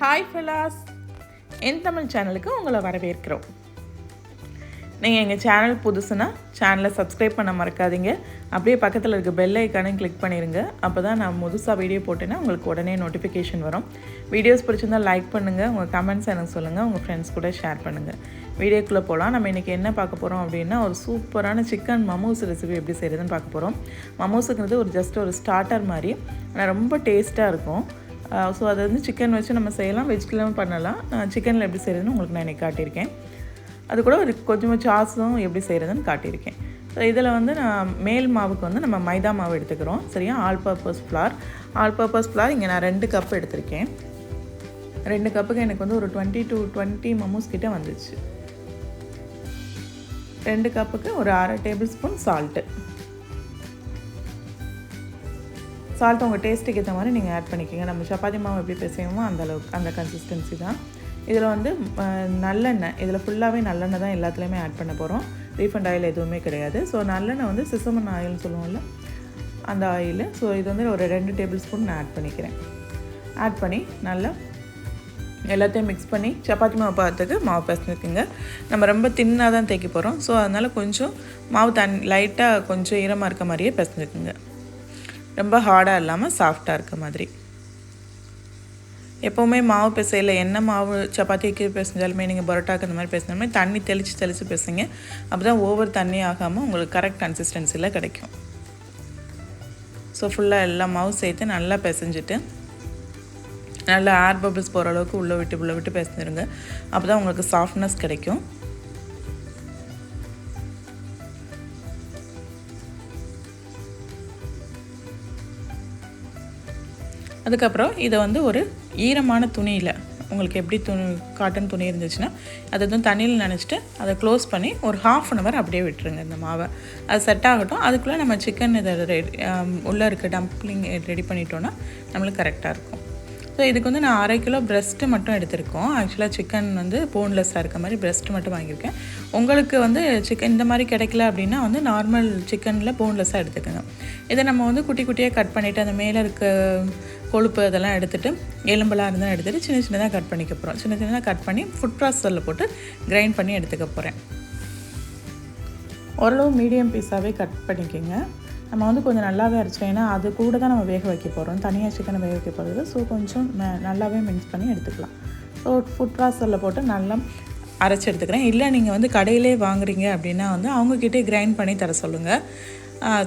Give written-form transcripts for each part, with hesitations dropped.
Hi fellas, என் தமிழ் சேனலுக்கு உங்களை வரவேற்கிறோம். நீங்கள் எங்கள் சேனல் புதுசுனா சேனலை சப்ஸ்கிரைப் பண்ண மறக்காதீங்க. அப்படியே பக்கத்தில் இருக்க பெல் ஐக்கானையும் கிளிக் பண்ணிடுங்க. அப்போ தான் நான் புதுசாக வீடியோ போட்டேன்னா உங்களுக்கு உடனே நோட்டிஃபிகேஷன் வரும். வீடியோஸ் பிடிச்சிருந்தால் லைக் பண்ணுங்கள், உங்கள் கமெண்ட்ஸ் எனக்கு சொல்லுங்கள், உங்கள் ஃப்ரெண்ட்ஸ் கூட ஷேர் பண்ணுங்கள். வீடியோக்குள்ளே போகலாம். நம்ம இன்றைக்கி என்ன பார்க்க போகிறோம் அப்படின்னா, ஒரு சூப்பரான சிக்கன் மமோஸ் ரெசிபி எப்படி செய்கிறதுன்னு பார்க்க போகிறோம். மமோஸுங்கிறது ஜஸ்ட் ஒரு ஸ்டார்டர் மாதிரி, ஆனால் ரொம்ப டேஸ்ட்டாக இருக்கும். ஸோ அதை சிக்கன் வச்சு நம்ம செய்யலாம், வெஜ்கிலும் பண்ணலாம். சிக்கனில் எப்படி செய்கிறதுன்னு உங்களுக்கு நான் இன்றைக்கி காட்டியிருக்கேன். அது கூட ஒரு கொஞ்சம் சாஸும் எப்படி செய்கிறதுன்னு காட்டியிருக்கேன். ஸோ இதில் நான் மேல் மாவுக்கு நம்ம மைதா மாவு எடுத்துக்கிறோம். சரியா, ஆல் பர்பஸ் ஃப்ளார் இங்கே நான் 2 கப் எடுத்திருக்கேன். 2 கப்புக்கு எனக்கு ஒரு 20 to 20 மமோஸ் கிட்டே வந்துச்சு. 2 கப்புக்கு ஒரு 1/2 டேபிள் ஸ்பூன் சால்ட்டு உங்கள் டேஸ்ட்டுக்கு ஏற்ற மாதிரி நீங்கள் ஆட் பண்ணிக்கோங்க. நம்ம சப்பாத்தி மாவு எப்படி பேசுவோமோ அந்தளவுக்கு, அந்த கன்சிஸ்டன்சி தான். இதில் நல்லெண்ணெய், இதில் ஃபுல்லாகவே நல்லெண்ணெய் தான் எல்லாத்துலேயுமே ஆட் பண்ண போகிறோம். ரீஃபண்ட் ஆயில் எதுவுமே கிடையாது. ஸோ நல்லெண்ணெய் சிசமன் ஆயில்னு சொல்லுவோம்ல, அந்த ஆயில். ஸோ இது ஒரு 2 டேபிள் ஸ்பூன் நான் ஆட் பண்ணிக்கிறேன். ஆட் பண்ணி நல்லா எல்லாத்தையும் மிக்ஸ் பண்ணி சப்பாத்தி மாவு பார்த்துக்கு மாவு பிசைஞ்சுக்குங்க. நம்ம ரொம்ப தின்னாக தான் தேய்க்க போகிறோம். ஸோ அதனால் கொஞ்சம் மாவு லைட்டாக கொஞ்சம் ஈரமாக இருக்க மாதிரியே பிசைஞ்சுக்குங்க. ரொம்ப ஹார்டாக இல்லாமல் சாஃப்டாக இருக்க மாதிரி. எப்போவுமே மாவு பிசையில் என்ன மாவு சப்பாத்திக்கு பிசைஞ்சாலுமே, நீங்கள் பரோட்டாக்கு அந்த மாதிரி பிசைஞ்சாலுமே தண்ணி தெளித்து பிசைங்க. அப்போ தான் ஓவர் தண்ணி ஆகாமல் உங்களுக்கு கரெக்ட் கன்சிஸ்டன்சியில் கிடைக்கும். ஸோ ஃபுல்லாக எல்லா மாவும் சேர்த்து நல்லா பிசைஞ்சிட்டு நல்லா ஏர் பபிள்ஸ் போகிற அளவுக்கு உள்ளே விட்டு பிசைஞ்சிருங்க. அப்போ தான் உங்களுக்கு சாஃப்ட்னஸ் கிடைக்கும். அதுக்கப்புறம் இதை ஒரு ஈரமான துணியில், உங்களுக்கு எப்படி காட்டன் துணி இருந்துச்சுன்னா அதை தண்ணியில் நனைச்சிட்டு அதை க்ளோஸ் பண்ணி ஒரு 1/2 hour அப்படியே விட்டுருங்க. இந்த மாவை அது செட் ஆகட்டும். அதுக்குள்ளே நம்ம சிக்கன் இதை உள்ளே இருக்க டம்ப்ளிங் ரெடி பண்ணிட்டோன்னா நம்மளுக்கு கரெக்டாக இருக்கும். ஸோ இதுக்கு நான் 1/2 கிலோ பிரெஸ்ட்டு மட்டும் எடுத்திருக்கோம். ஆக்சுவலாக சிக்கன் போன்லெஸ்ஸாக இருக்க மாதிரி பிரெஸ்ட்டு மட்டும் வாங்கியிருக்கேன். உங்களுக்கு சிக்கன் இந்த மாதிரி கிடைக்கல அப்படின்னா நார்மல் சிக்கனில் போன்லெஸ்ஸாக எடுத்துக்கோங்க. இதை நம்ம குட்டி குட்டியாக கட் பண்ணிவிட்டு அந்த மேலே இருக்க கொழுப்பு அதெல்லாம் எடுத்துகிட்டு, எலும்பெல்லாம் இருந்தால் எடுத்துகிட்டு சின்ன சின்னதாக கட் பண்ணிக்க போகிறோம். சின்னதாக கட் பண்ணி ஃபுட் ப்ராசஸரில் போட்டு கிரைண்ட் பண்ணி எடுத்துக்க போகிறேன். ஓரளவு மீடியம் பீஸாகவே கட் பண்ணிக்கோங்க. நம்ம கொஞ்சம் நல்லாவே அரைச்சோம், ஏன்னா அது கூட தான் நம்ம வேக வைக்க போகிறோம். தனியாக சிக்கனை வேக வைக்க போகிறது. ஸோ கொஞ்சம் நல்லாவே மிக்ஸ் பண்ணி எடுத்துக்கலாம். ஸோ ஃபுட் ப்ராசஸரில் போட்டு நல்லா அரைச்சி எடுத்துக்கிறேன். இல்லை நீங்கள் கடையிலே வாங்குறீங்க அப்படின்னா அவங்கக்கிட்டே கிரைண்ட் பண்ணி தர சொல்லுங்கள்.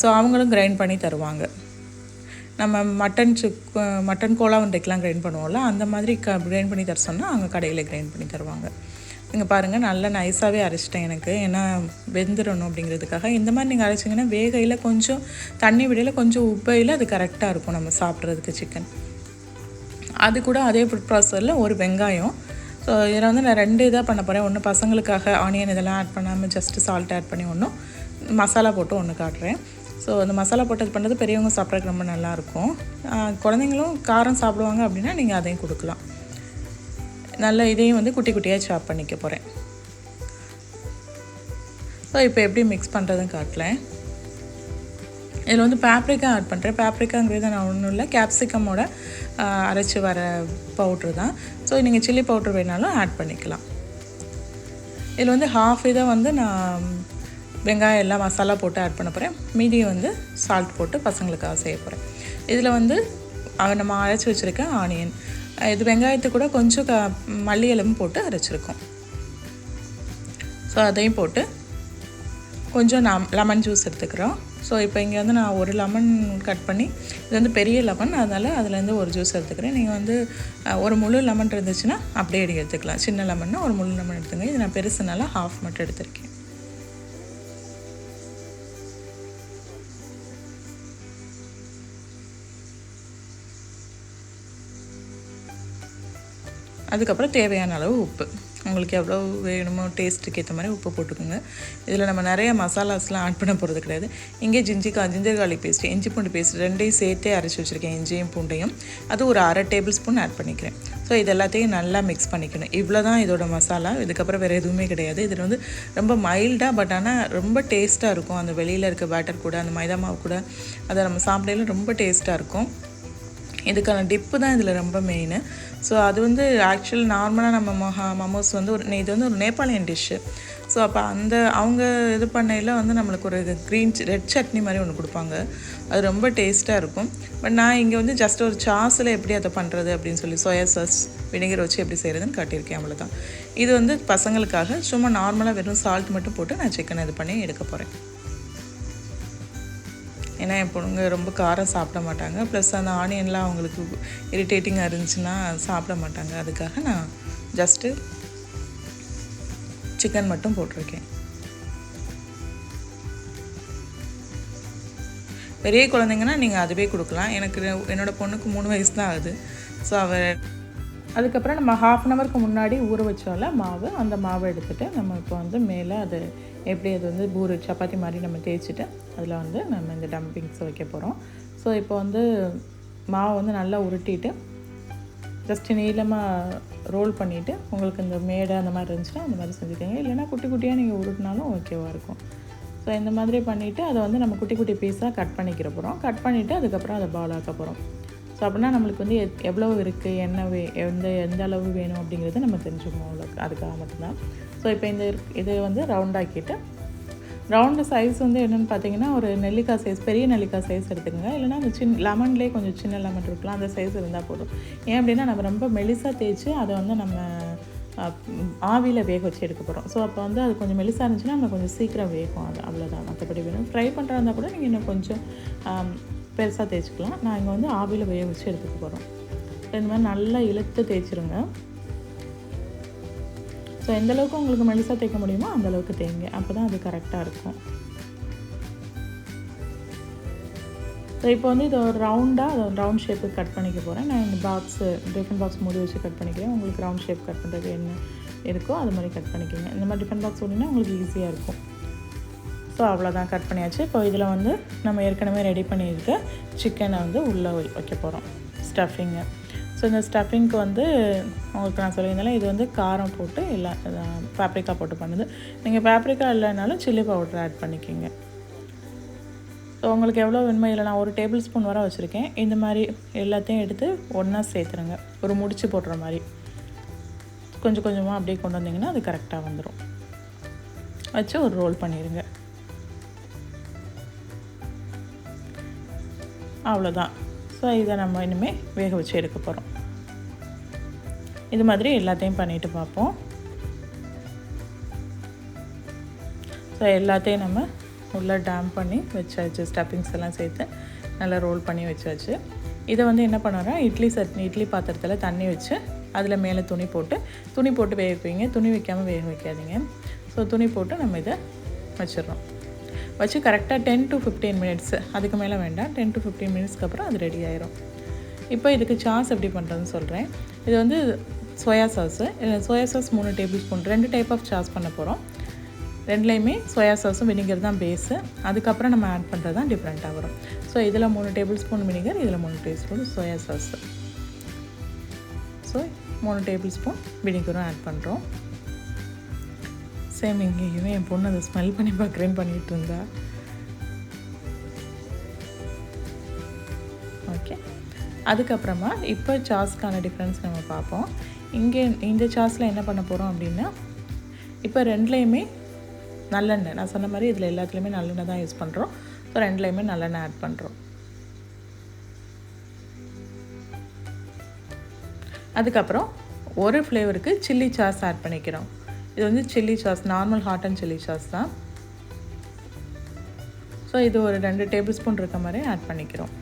ஸோ அவங்களும் கிரைண்ட் பண்ணி தருவாங்க. நம்ம மட்டன் கோலா வண்டைக்கெலாம் கிரைண்ட் பண்ணுவோம்ல, அந்த மாதிரி கிரைண்ட் பண்ணி தர சொன்னால் அவங்க கடையில் கிரைண்ட் பண்ணி தருவாங்க. நீங்கள் பாருங்கள், நல்லா நைஸாகவே அரைச்சிட்டேன். எனக்கு ஏன்னா வெந்துடணும் அப்படிங்கிறதுக்காக. இந்த மாதிரி நீங்கள் அரைச்சிங்கன்னா வேகையில் கொஞ்சம் தண்ணி விடையில் கொஞ்சம் உப்பையில் அது கரெக்டாக இருக்கும் நம்ம சாப்பிட்றதுக்கு சிக்கன். அது கூட அதே ஃபுட் ப்ராசஸரில் ஒரு வெங்காயம். ஸோ இதில் நான் 2 இதாக பண்ண போகிறேன். ஒன்று பசங்களுக்காக ஆனியன் இதெல்லாம் ஆட் பண்ணாமல் ஜஸ்ட்டு சால்ட் ஆட் பண்ணி, ஒன்றும் மசாலா போட்டு ஒன்று காட்டுறேன். ஸோ அந்த மசாலா போட்டது பண்ணுறது பெரியவங்க சாப்பிட்றதுக்கு ரொம்ப நல்லாயிருக்கும். குழந்தைங்களும் காரம் சாப்பிடுவாங்க அப்படின்னா நீங்கள் அதையும் கொடுக்கலாம். நல்லா இதையும் குட்டி குட்டியாக சாப் பண்ணிக்க போகிறேன். ஸோ இப்போ எப்படி மிக்ஸ் பண்ணுறதுன்னு காட்டலேன். இதில் பேப்ரிக்கா ஆட் பண்ணுறேன். பேப்ரிக்காங்கிறது நான் ஒன்றும் இல்லை, கேப்சிகமோட அரைச்சி வர பவுட்ரு தான். ஸோ நீங்கள் சில்லி பவுட்ரு வேணாலும் ஆட் பண்ணிக்கலாம். இதில் ஹாஃப் இதை நான் வெங்காயம் எல்லாம் மசாலா போட்டு ஆட் பண்ண போகிறேன். மீதியை சால்ட் போட்டு பசங்களுக்காக செய்ய போகிறேன். இதில் நம்ம அரைச்சி வச்சுருக்க ஆனியன், இது வெங்காயத்தை கூட கொஞ்சம் மல்லி இலையும் போட்டு அரைச்சிருக்கோம். ஸோ அதையும் போட்டு கொஞ்சம் லெமன் ஜூஸ் எடுத்துக்கிறோம். ஸோ இப்போ இங்கே நான் ஒரு லெமன் கட் பண்ணி, இது பெரிய லெமன், அதனால் அதுலேருந்து ஒரு ஜூஸ் எடுத்துக்கிறேன். நீங்கள் ஒரு முழு லெமன் இருந்துச்சுன்னா அப்படியே எடுத்துக்கலாம். சின்ன லெமன்னா ஒரு முழு லெமன் எடுத்துங்க. இது நான் பெருசுனால ஹாஃப் மட்டும் எடுத்திருக்கேன். அதுக்கப்புறம் தேவையான அளவு உப்பு, உங்களுக்கு எவ்வளோ வேணுமோ டேஸ்ட்டுக்கு ஏற்ற மாதிரி உப்பு போட்டுக்கோங்க. இதில் நம்ம நிறைய மசாலாஸ்லாம் ஆட் பண்ண போகிறது கிடையாது. இங்கே ஜிஞ்சர் கார்லிக் பேஸ்ட், இஞ்சி பூண்டு பேஸ்ட் 2ஐயும் சேர்த்தே அரைச்சி வச்சுருக்கேன். இஞ்சியும் பூண்டையும் அது ஒரு 1/2 டேபிள் ஸ்பூன் ஆட் பண்ணிக்கிறேன். ஸோ இது எல்லாத்தையும் நல்லா மிக்ஸ் பண்ணிக்கணும். இவ்வளோ தான் இதோட மசாலா. இதுக்கப்புறம் வேறு எதுவுமே கிடையாது. இதில் ரொம்ப மைல்டாக, பட் ஆனால் ரொம்ப டேஸ்ட்டாக இருக்கும். அந்த வெளியில் இருக்க பேட்டர் கூட, அந்த மைதா மாவு கூட அதை நம்ம சாப்பிடையில ரொம்ப டேஸ்ட்டாக இருக்கும். இதுக்கான டிப்பு தான் இதில் ரொம்ப மெயின். ஸோ அது வந்து ஆக்சுவல் நார்மலாக நம்ம மமோஸ் வந்து இது வந்து ஒரு நேபாளியன் டிஷ்ஷு. ஸோ அப்போ அவங்க இது பண்ணையில் வந்து நம்மளுக்கு ஒரு ரெட் சட்னி மாதிரி ஒன்று கொடுப்பாங்க. அது ரொம்ப டேஸ்ட்டாக இருக்கும். பட் நான் இங்கே வந்து ஜஸ்ட் ஒரு சாஸில் எப்படி அதை பண்ணுறது அப்படின்னு சொல்லி சோயா சாஸ் வினிகர் வச்சு எப்படி செய்கிறதுன்னு காட்டியிருக்கேன், அவ்வளோதான். இது வந்து பசங்களுக்காக சும்மா நார்மலாக வெறும் சால்ட் மட்டும் போட்டு நான் சிக்கன் இது பண்ணி எடுக்க போகிறேன். ஏன்னா என் பொண்ணுங்க ரொம்ப காரம் சாப்பிட மாட்டாங்க. ப்ளஸ் அந்த ஆனியன்லாம் அவங்களுக்கு இரிட்டேட்டிங்காக இருந்துச்சுன்னா சாப்பிட மாட்டாங்க. அதுக்காக நான் ஜஸ்ட்டு சிக்கன் மட்டும் போட்டிருக்கேன். பெரிய குழந்தைங்கன்னா நீங்கள் அதுவே கொடுக்கலாம். என்னோடய பொண்ணுக்கு 3 வயசு தான் ஆகுது. ஸோ அதுக்கப்புறம் நம்ம 1/2 ஹவருக்கு முன்னாடி ஊற வச்சால மாவு, அந்த மாவை எடுத்துகிட்டு நம்ம இப்போ வந்து மேலே அது எப்படி அது வந்து பூரி சப்பாத்தி மாதிரி நம்ம தேய்ச்சிட்டு அதில் வந்து நம்ம இந்த டம்பிங்ஸ் வைக்க போகிறோம். ஸோ இப்போ வந்து மாவை வந்து நல்லா உருட்டிட்டு ஜஸ்ட் நீளமாக ரோல் பண்ணிவிட்டு, உங்களுக்கு இந்த மேடை அந்த மாதிரி இருந்துச்சுன்னா அந்த மாதிரி செஞ்சுக்கோங்க. இல்லைனா குட்டி குட்டியாக நீங்கள் உருட்டினாலும் ஓகேவாக இருக்கும். ஸோ இந்த மாதிரி பண்ணிவிட்டு அதை வந்து நம்ம குட்டி குட்டி பீஸாக கட் பண்ணிக்கிற போகிறோம். கட் பண்ணிவிட்டு அதுக்கப்புறம் அதை பால் ஆக்க போகிறோம். ஸோ அப்படின்னா நம்மளுக்கு வந்து எவ்வளோ இருக்குது, என்ன எந்த அளவு வேணும் அப்படிங்கிறத நம்ம தெரிஞ்சுக்கணும். அதுக்காக மட்டும்தான். ஸோ இப்போ இது வந்து ரவுண்டாக்கிட்டு, ரவுண்டு சைஸ் வந்து என்னென்னு பார்த்தீங்கன்னா ஒரு நெல்லிக்காய் சைஸ், பெரிய நெல்லிக்காய் சைஸ் எடுத்துக்கோங்க. இல்லைனா அந்த லெமன்லேயே கொஞ்சம் சின்ன லெமன் இருக்கலாம், அந்த சைஸ் இருந்தால் போதும். ஏன் அப்படின்னா நம்ம ரொம்ப மெலிசாக தேய்ச்சி அதை வந்து நம்ம ஆவியில் வேக வச்சு எடுக்க போகிறோம். ஸோ அப்போ வந்து அது கொஞ்சம் மெலிசாக இருந்துச்சுன்னா நம்ம கொஞ்சம் சீக்கிரம் வேகும். அது அவ்வளோதான். மற்றபடி வேணும் ஃப்ரை பண்ணுறதா இருந்தால் கூட நீங்கள் இன்னும் கொஞ்சம் பெருசாக தேய்ச்சிக்கலாம். நான் இங்கே வந்து ஆவியில் வேக வச்சு எடுத்துக்க போகிறோம். இந்த மாதிரி நல்லா இழுத்து தேய்ச்சிருங்க. ஸோ எந்தளவுக்கு உங்களுக்கு மெலிசாக தேய்க்க முடியுமோ அந்தளவுக்கு தேய்ங்க. அப்போ தான் அது கரெக்டாக இருக்கும். ஸோ இப்போ வந்து இது ஒரு ரவுண்ட் ஷேப்புக்கு கட் பண்ணிக்க போகிறேன். நான் இந்த டிஃபன் பாக்ஸ் மூடி வச்சு கட் பண்ணிக்கிறேன். உங்களுக்கு ரவுண்ட் ஷேப் கட் பண்ணுறது என்ன இருக்கோ அது மாதிரி கட் பண்ணிக்கோங்க. இந்த மாதிரி டிஃபன் பாக்ஸ் ஓடினா உங்களுக்கு ஈஸியாக இருக்கும். ஸோ அவ்வளோதான், கட் பண்ணியாச்சு. இப்போ இதில் வந்து நம்ம ஏற்கனவே ரெடி பண்ணியிருக்க சிக்கனை வந்து உள்ளே வைக்க போகிறோம், ஸ்டஃபிங்கு. ஸோ இந்த ஸ்டஃபிங்க்கு வந்து உங்களுக்கு நான் சொல்லியிருந்தாலும் இது வந்து காரம் போட்டு இல்லை பேப்ரிக்கா போட்டு பண்ணுது. நீங்கள் பேப்ரிக்கா இல்லைனாலும் சில்லி பவுடர் ஆட் பண்ணிக்கிங்க. ஸோ உங்களுக்கு எவ்வளோ வேணுமோ, இல்லை நான் 1 டேபிள் ஸ்பூன் வரை வச்சுருக்கேன். இந்த மாதிரி எல்லாத்தையும் எடுத்து ஒன்றா சேர்த்துருங்க, ஒரு முடிச்சு போடுற மாதிரி. கொஞ்சம் கொஞ்சமாக அப்படியே கொண்டு வந்தீங்கன்னா அது கரெக்டாக வந்துடும். வச்சு ஒரு ரோல் பண்ணிடுங்க. அவ்வளோதான். ஸோ இதை நம்ம இனிமேல் வேக வச்சு எடுக்க போகிறோம். இது மாதிரி எல்லாத்தையும் பண்ணிவிட்டு பார்ப்போம். ஸோ எல்லாத்தையும் நம்ம உள்ளே டேம் பண்ணி வச்சாச்சு. ஸ்டஃபிங்ஸ் எல்லாம் சேர்த்து நல்லா ரோல் பண்ணி வச்சாச்சு. இதை வந்து என்ன பண்ணுறோம், இட்லி பாத்திரத்தில் தண்ணி வச்சு அதில் மேலே துணி போட்டு வேக வைப்பீங்க. துணி வைக்காமல் வேக வைக்காதீங்க. ஸோ துணி போட்டு நம்ம இதை வச்சிடறோம். வச்சு கரெக்டாக 10 to 15 மினிட்ஸ், அதுக்கு மேலே வேண்டாம், 10 to 15 மினிட்ஸ்க்கு அப்புறம் அது ரெடி ஆயிரும். இப்போ இதுக்கு சாஸ் எப்படி பண்ணுறதுன்னு சொல்கிறேன். இது வந்து soya sauce 3 table spoon, 2 type of sauce பண்ண போகிறோம். ரெண்டுலேயுமே சோயா சாஸும் வினிகர் தான் பேஸு. அதுக்கப்புறம் நம்ம ஆட் பண்ணுறது தான் டிஃப்ரெண்ட்டாக வரும். ஸோ இதில் 3 டேபிள் ஸ்பூன் வினிகர், இதில் 3 table spoon soya sauce. So 3 table spoon வினிகரும் ஆட் பண்ணுறோம். சேம் இங்கேயுமே என் பொண்ணு அதை ஸ்மெல் பண்ணி பார்க்குறேன்னு பண்ணிகிட்டு இருந்தா. ஓகே, அதுக்கப்புறமா இப்போ சாஸ்க்கான டிஃப்ரென்ஸ் நம்ம பார்ப்போம். இந்த சாஸில் என்ன பண்ண போகிறோம் அப்படின்னா, இப்போ ரெண்டுலேயுமே நல்லெண்ணெய், நான் சொன்ன மாதிரி இதில் எல்லாத்துலேயுமே நல்லெண்ணெய் தான் யூஸ் பண்ணுறோம். ஸோ ரெண்டுலேயுமே நல்லெண்ணெய் ஆட் பண்ணுறோம். அதுக்கப்புறம் ஒரு ஃப்ளேவருக்கு சில்லி சாஸ் ஆட் பண்ணிக்கிறோம். இது வந்து chilli sauce, normal hot and chilli sauce தான். ஸோ இது ஒரு 2 டேபிள் ஸ்பூன் இருக்க மாதிரி ஆட் பண்ணிக்கிறோம்.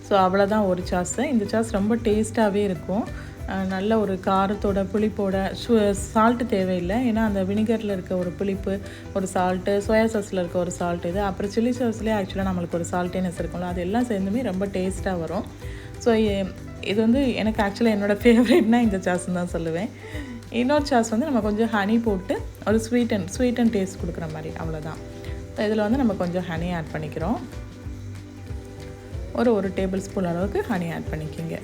ஸோ அவ்வளோதான் ஒரு சாஸு. இந்த சாஸ் ரொம்ப டேஸ்ட்டாகவே இருக்கும். நல்ல ஒரு காரத்தோட புளிப்போட சால்ட்டு தேவையில்லை. ஏன்னா அந்த வினிகரில் இருக்க ஒரு புளிப்பு, ஒரு சால்ட்டு, சோயா சாஸில் இருக்க ஒரு சால்ட், இது அப்புறம் சில்லி சாஸ்லேயே ஆக்சுவலாக நம்மளுக்கு ஒரு சால்ட்டேனஸ் இருக்கும்ல, அது எல்லாம் சேர்ந்துமே ரொம்ப டேஸ்ட்டாக வரும். ஸோ இது வந்து எனக்கு ஆக்சுவலாக என்னோடய ஃபேவரட்னால் இந்த சாஸ்ன்னு தான் சொல்லுவேன். இன்னொரு சாஸ் வந்து நம்ம கொஞ்சம் ஹனி போட்டு ஒரு ஸ்வீட் அண்ட் டேஸ்ட் கொடுக்குற மாதிரி, அவ்வளோதான். இதில் வந்து நம்ம கொஞ்சம் ஹனி ஆட் பண்ணிக்கிறோம். ஒரு டேபிள் ஸ்பூன் அளவுக்கு ஹனி ஆட் பண்ணிக்கிங்க.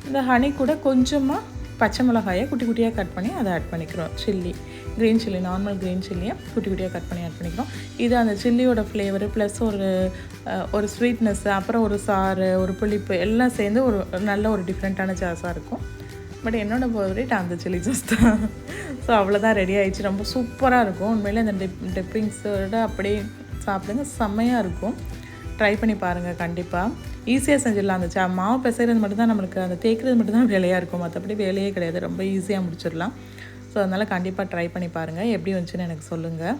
இந்த ஹனி கூட கொஞ்சமாக பச்சை மிளகாயை குட்டி குட்டியாக கட் பண்ணி அதை ஆட் பண்ணிக்கிறோம். Chilli green chilli, normal green சில்லியை குட்டி குட்டியாக கட் பண்ணி ஆட் பண்ணிக்கிறோம். இது அந்த சில்லியோட ஃப்ளேவரு ப்ளஸ் ஒரு ஸ்வீட்னஸ்ஸு, அப்புறம் ஒரு சாறு, ஒரு புளிப்பு எல்லாம் சேர்ந்து ஒரு நல்ல ஒரு டிஃப்ரெண்ட்டான சாஸாக இருக்கும். பட் என்னோடய ஃபேவரேட் அந்த சில்லி சாஸ் தான். ஸோ அவ்வளோதான், ரெடி ஆகிடுச்சு. ரொம்ப சூப்பராக இருக்கும் உண்மையிலே. அந்த டிப்பிங்ஸோட அப்படியே சாப்பிடுங்க, செம்மையாக இருக்கும். ட்ரை பண்ணி பாருங்கள் கண்டிப்பாக. ஈஸியாக செஞ்சிடலாம். அந்த மாவு பிசைறது மட்டும்தான் நம்மளுக்கு, அந்த தேய்க்கிறது மட்டும்தான் வேலையாக இருக்கும், மற்றபடி வேலையே கிடையாது. ரொம்ப ஈஸியாக முடிச்சிடலாம். ஸோ அதனால் கண்டிப்பாக ட்ரை பண்ணி பாருங்கள். எப்படி வந்துச்சுன்னு எனக்கு சொல்லுங்கள்.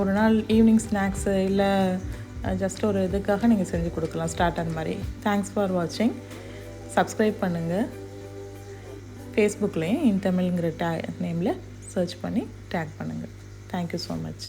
ஒரு நாள் ஈவினிங் ஸ்நாக்ஸு இல்லை ஜஸ்ட் ஒரு இதுக்காக நீங்கள் செஞ்சு கொடுக்கலாம், ஸ்டார்டர் மாதிரி. தேங்க்ஸ் ஃபார் வாட்சிங். சப்ஸ்கிரைப் பண்ணுங்கள். ஃபேஸ்புக்லேயும் இன் தமிழ்ங்கிற நேமில் சர்ச் பண்ணி டேக் பண்ணுங்கள். Thank you so much.